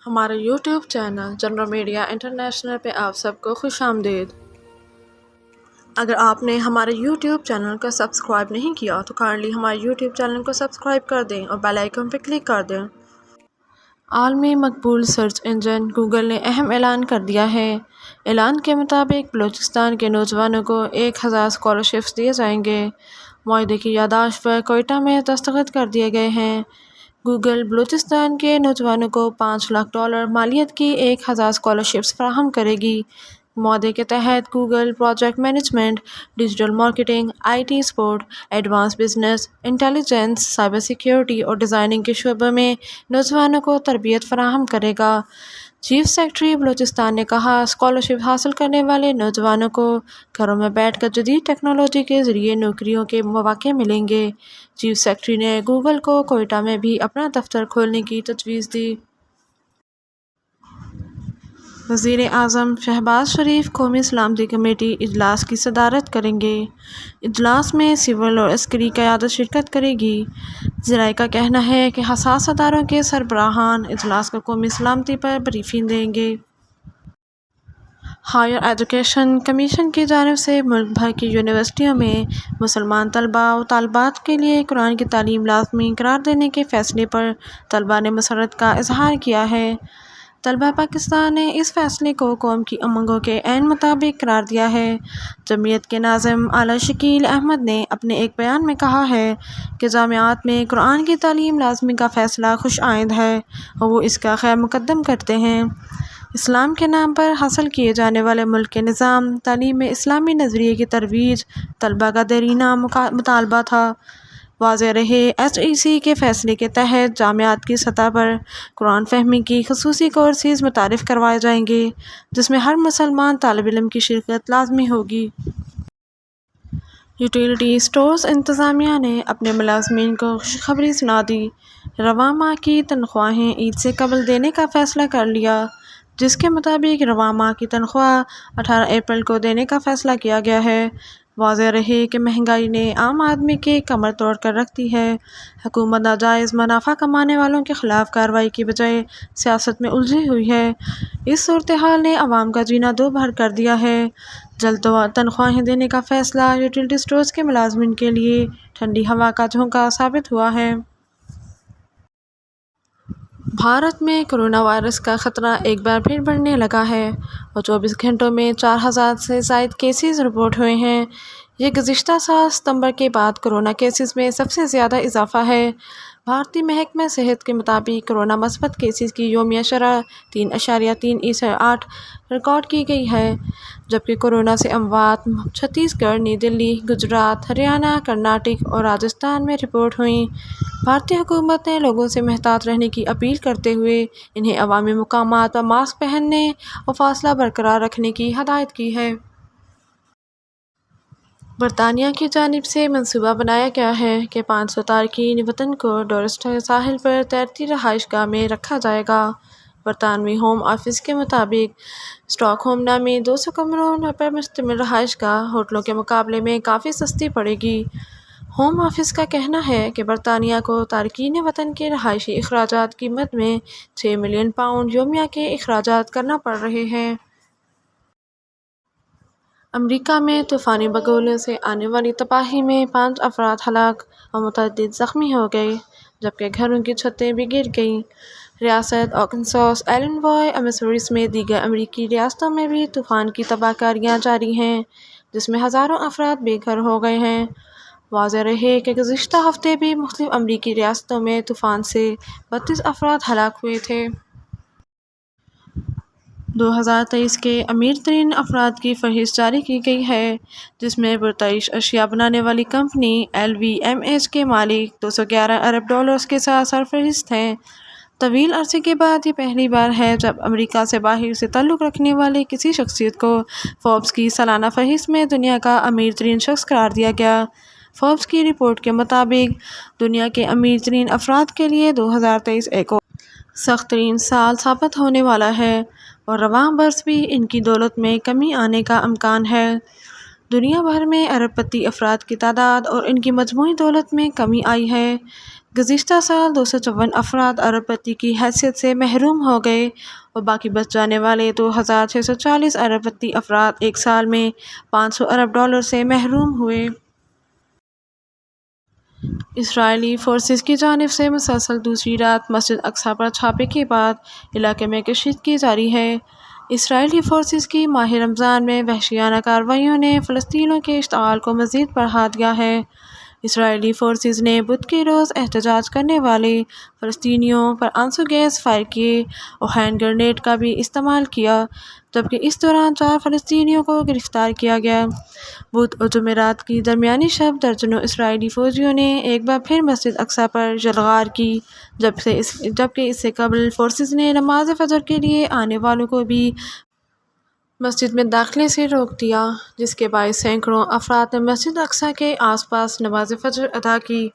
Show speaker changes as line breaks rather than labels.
ہمارے YouTube channel general media international پہ آپ سب کو خوش آمدید۔ اگر آپ نے ہمارے یوٹیوب چینل کو سبسکرائب نہیں کیا تو کائنڈلی ہمارے یوٹیوب چینل کو سبسکرائب کر دیں اور بیل آئیکن پہ کلک کر دیں۔ عالمی مقبول سرچ انجن گوگل نے اہم اعلان کر دیا ہے۔ اعلان کے مطابق بلوچستان کے نوجوانوں کو 1000 اسکالرشپس دیے جائیں گے۔ معاہدے کی یادداشت پر کوئٹہ میں دستخط کر دیے گئے ہیں۔ گوگل بلوچستان کے نوجوانوں کو $5 لاکھ مالیت کی 1000 اسکالرشپس فراہم کرے گی۔ معاہدے کے تحت Google project management, digital marketing, IT support, advance business intelligence, cyber security اور ڈیزائننگ کے شعبوں میں نوجوانوں کو تربیت فراہم کرے گا۔ چیف سیکرٹری بلوچستان نے کہا، اسکالرشپ حاصل کرنے والے نوجوانوں کو گھروں میں بیٹھ کر جدید ٹیکنالوجی کے ذریعے نوکریوں کے مواقع ملیں گے۔ چیف سیکرٹری نے گوگل کو کوئٹہ میں بھی اپنا دفتر کھولنے کی تجویز دی۔ وزیر اعظم شہباز شریف قومی سلامتی کمیٹی اجلاس کی صدارت کریں گے۔ اجلاس میں سول اور عسکری قیادت شرکت کرے گی۔ ذرائع کا کہنا ہے کہ حساس اداروں کے سربراہان اجلاس کو قومی سلامتی پر بریفنگ دیں گے۔ ہائر ایجوکیشن کمیشن کی جانب سے ملک بھر کی یونیورسٹیوں میں مسلمان طلباء و طالبات کے لیے قرآن کی تعلیم لازمی قرار دینے کے فیصلے پر طلباء نے مسرت کا اظہار کیا ہے۔ طلباء پاکستان نے اس فیصلے کو قوم کی امنگوں کے عین مطابق قرار دیا ہے۔ جمعیت کے ناظم اعلیٰ شکیل احمد نے اپنے ایک بیان میں کہا ہے کہ جامعات میں قرآن کی تعلیم لازمی کا فیصلہ خوش آئند ہے اور وہ اس کا خیر مقدم کرتے ہیں۔ اسلام کے نام پر حاصل کیے جانے والے ملک کے نظام تعلیم میں اسلامی نظریے کی ترویج طلباء کا دیرینہ مطالبہ تھا۔ واضح رہے، SEC کے فیصلے کے تحت جامعات کی سطح پر قرآن فہمی کی خصوصی کورسز متعارف کروائے جائیں گے، جس میں ہر مسلمان طالب علم کی شرکت لازمی ہوگی۔ یوٹیلیٹی اسٹورز انتظامیہ نے اپنے ملازمین کو خوشخبری سنا دی۔ رواں ماہ کی تنخواہیں عید سے قبل دینے کا فیصلہ کر لیا، جس کے مطابق رواں ماہ کی تنخواہ 18 اپریل کو دینے کا فیصلہ کیا گیا ہے۔ واضح رہے کہ مہنگائی نے عام آدمی کی کمر توڑ کر رکھ دی ہے۔ حکومت ناجائز منافع کمانے والوں کے خلاف کارروائی کی بجائے سیاست میں الجھی ہوئی ہے۔ اس صورتحال نے عوام کا جینا دوبھر کر دیا ہے۔ جلد تنخواہیں دینے کا فیصلہ یوٹیلیٹی اسٹورز کے ملازمین کے لیے ٹھنڈی ہوا کا جھونکا ثابت ہوا ہے۔ بھارت میں کورونا وائرس کا خطرہ ایک بار پھر بڑھنے لگا ہے اور 24 گھنٹوں میں 4000 سے زائد کیسز رپورٹ ہوئے ہیں۔ یہ گزشتہ سال ستمبر کے بعد کورونا کیسز میں سب سے زیادہ اضافہ ہے۔ بھارتی محکمہ صحت کے مطابق کورونا مثبت کیسز کی یومیہ شرح 3.38 ریکارڈ کی گئی ہے، جبکہ کورونا سے اموات چھتیس گڑھ، نئی دہلی، گجرات، ہریانہ، کرناٹک اور راجستھان میں رپورٹ ہوئیں۔ بھارتی حکومت نے لوگوں سے محتاط رہنے کی اپیل کرتے ہوئے انہیں عوامی مقامات پر ماسک پہننے اور فاصلہ برقرار رکھنے کی ہدایت کی ہے۔ برطانیہ کی جانب سے منصوبہ بنایا گیا ہے کہ 500 تارکین وطن کو ڈورسٹر ساحل پر تیرتی رہائش گاہ میں رکھا جائے گا۔ برطانوی ہوم آفس کے مطابق اسٹاک ہوم نامی 200 کمروں پر مشتمل رہائش گاہ ہوٹلوں کے مقابلے میں کافی سستی پڑے گی۔ ہوم آفس کا کہنا ہے کہ برطانیہ کو تارکین وطن کے رہائشی اخراجات کی مد میں £6 ملین یومیہ کے اخراجات کرنا پڑ رہے ہیں۔ امریکہ میں طوفانی بگولوں سے آنے والی تباہی میں 5 افراد ہلاک اور متعدد زخمی ہو گئے، جبکہ گھروں کی چھتیں بھی گر گئیں۔ ریاست آرکنساس، الینوائے اور مسوری سمیت دیگر امریکی ریاستوں میں بھی طوفان کی تباہ کاریاں جاری ہیں، جس میں ہزاروں افراد بے گھر ہو گئے ہیں۔ واضح رہے کہ گزشتہ ہفتے بھی مختلف امریکی ریاستوں میں طوفان سے 32 افراد ہلاک ہوئے تھے۔ 2023 کے امیر ترین افراد کی فہرست جاری کی گئی ہے، جس میں پرتعیش اشیاء بنانے والی کمپنی LVMH کے مالک $211 ارب کے ساتھ سرفہرست ہیں۔ طویل عرصے کے بعد یہ پہلی بار ہے جب امریکہ سے باہر سے تعلق رکھنے والے کسی شخصیت کو فوربس کی سالانہ فہرست میں دنیا کا امیر ترین شخص قرار دیا گیا۔ فوربس کی رپورٹ کے مطابق دنیا کے امیر ترین افراد کے لیے 2023 ایک اور سخت ترین سال ثابت ہونے والا ہے اور رواں برس بھی ان کی دولت میں کمی آنے کا امکان ہے۔ دنیا بھر میں ارب پتی افراد کی تعداد اور ان کی مجموعی دولت میں کمی آئی ہے۔ گزشتہ سال 254 افراد ارب پتی کی حیثیت سے محروم ہو گئے اور باقی بچ جانے والے 2640 ارب پتی افراد ایک سال میں $500 ارب سے محروم ہوئے۔ اسرائیلی فورسز کی جانب سے مسلسل دوسری رات مسجد اقصی پر چھاپے کے بعد علاقے میں کشیدگی جاری ہے۔ اسرائیلی فورسز کی ماہ رمضان میں وحشیانہ کارروائیوں نے فلسطینیوں کے اشتعال کو مزید بڑھا دیا ہے۔ اسرائیلی فورسز نے بدھ کے روز احتجاج کرنے والے فلسطینیوں پر آنسو گیس فائر کیے اور ہینڈ گرینیڈ کا بھی استعمال کیا، جبکہ اس دوران 4 فلسطینیوں کو گرفتار کیا گیا۔ بدھ اور جمعرات کی درمیانی شب درجنوں اسرائیلی فوجیوں نے ایک بار پھر مسجد اقصی پر یلغار کی، جبکہ اس سے قبل فورسز نے نماز فجر کے لیے آنے والوں کو بھی مسجد میں داخلے سے روک دیا، جس کے باعث سینکڑوں افراد نے مسجد اقصی کے آس پاس نماز فجر ادا کی۔